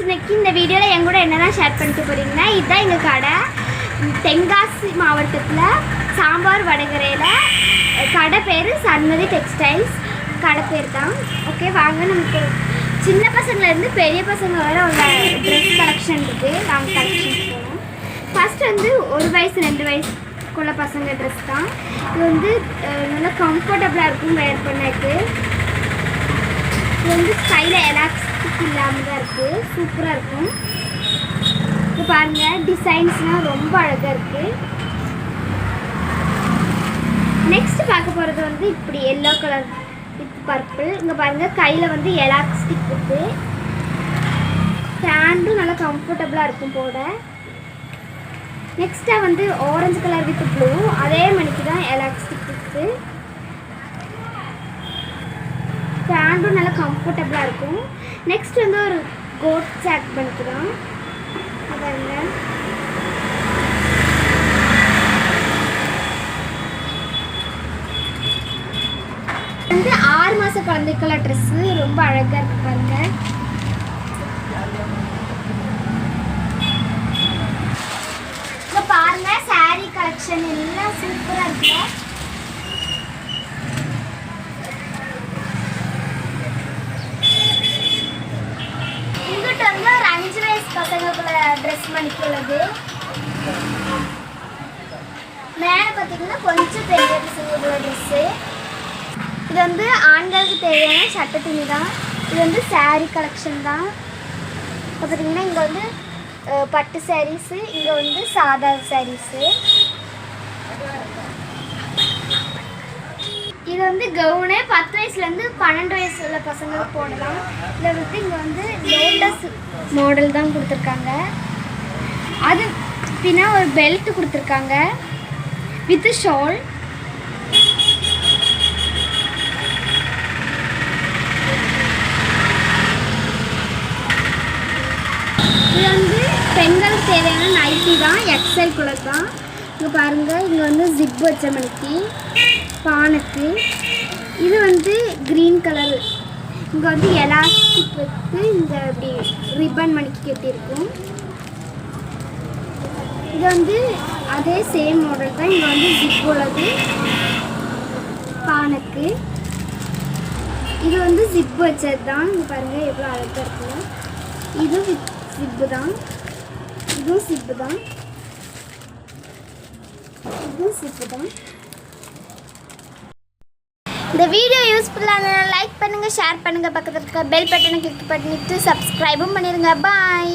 இன்னைக்கு இந்த வீடியோவில் என் கூட என்னெல்லாம் ஷேர் பண்ணிட்டு போகிறீங்கன்னா இதுதான் எங்கள் கடை. தென்காசி மாவட்டத்தில் சாம்பார் வடகரையில் கடை பேர் சன்மதி டெக்ஸ்டைல்ஸ். கடை பேர் தான். ஓகே, வாங்க நமக்கு சின்ன பசங்கள்லேருந்து பெரிய பசங்க வர உள்ள ட்ரெஸ் கலெக்ஷன் இருக்குது. நாங்கள் கலெக்ஷன் போகணும். ஃபஸ்ட் வந்து 1 வயசு 2 வயசுக்குள்ள பசங்க ட்ரெஸ் தான். இது வந்து நல்லா கம்ஃபர்டபுளாக இருக்கும் வேர் பண்ணக்கு. இது வந்து ஸ்டைல எலாஸ்டிக் இல்லாமல் தான் இருக்குது. சூப்பராக இருக்கும். இது பாருங்கள், டிசைன்ஸ்லாம் ரொம்ப அழகாக இருக்குது. நெக்ஸ்ட் பார்க்க போகிறது வந்து இப்படி எல்லோ கலர் வித் பர்பிள். இங்கே பாருங்கள், கையில் வந்து எலாஸ்டிக் இருக்குது. பேண்ட்டும் நல்லா கம்ஃபர்டபுளாக இருக்கும் போட. நெக்ஸ்ட்டாக வந்து ஆரஞ்சு கலர் வித் ப்ளூ, அதே மணிக்கு தான் எலாஸ்டிக் இருக்குது. பேண்ட்டும் நல்லா கம்ஃபர்டபுளாக இருக்கும். நெக்ஸ்ட் வந்து ஒரு கோட் சாக் பண்ணிட்டு தான் பாருங்க. வந்து 6 மாத குழந்தைக்குள்ள ட்ரெஸ்ஸு ரொம்ப அழகாக இருக்குது பாருங்க. இப்போ பாருங்க, சாரீ கலெக்ஷன் எல்லாம் சூப்பராக இருக்கு. இங்கிட்ட வந்து ஒரு 5 வயசு பசங்களுக்குள்ள ட்ரெஸ் மணிக்குள்ளது. மேலே பார்த்தீங்கன்னா கொஞ்சம் பெரிய பசங்களுக்குள்ள ட்ரெஸ்ஸு. இது வந்து ஆண்களுக்கு தேவையான சட்டை துணி தான். இது வந்து சாரீ கலெக்ஷன் தான். இப்போ பார்த்தீங்கன்னா இங்கே வந்து பட்டு சாரீஸு, இங்கே வந்து சாதா சாரீஸு. இது வந்து கவுனு 10 வயசுலேருந்து 12 வயசு உள்ள பசங்களுக்கு போடலாம். இதில் வந்து இங்கே வந்து லோட்டஸ் மாடல் தான் கொடுத்துருக்காங்க. அது பின்னா ஒரு பெல்ட் கொடுத்துருக்காங்க வித் ஷால். இது வந்து பெண்களுக்கு தேவையான நைட்டி தான், எக்ஸல் கலர் தான். இங்கே பாருங்கள், இங்கே வந்து ஜிப் வச்ச மணிக்கு பானுக்கு. இது வந்து க்ரீன் கலரு. இங்கே வந்து எலாஸ்டிக் வச்சு இந்த இப்படி ரிப்பன் மணிக்கு கட்டியிருக்கும். இது வந்து அதே சேம் மாடல் தான். இங்கே வந்து ஜிப் உள்ளது பானுக்கு. இது வந்து ஜிப் வச்சது தான். இங்கே பாருங்கள் எவ்வளோ அழகாக இருக்குல்ல. இது ஜிப்பு தான். இதுவும் ஜிப்பு தான். இதுவும் ஜிப்பு தான். இந்த வீடியோ யூஸ்ஃபுல்லான லைக் பண்ணுங்கள், ஷேர் பண்ணுங்கள், பக்கத்தில் இருக்க பெல் பட்டனை கிளிக் பண்ணிவிட்டு சப்ஸ்கிரைபும் பண்ணிடுங்க. பாய்.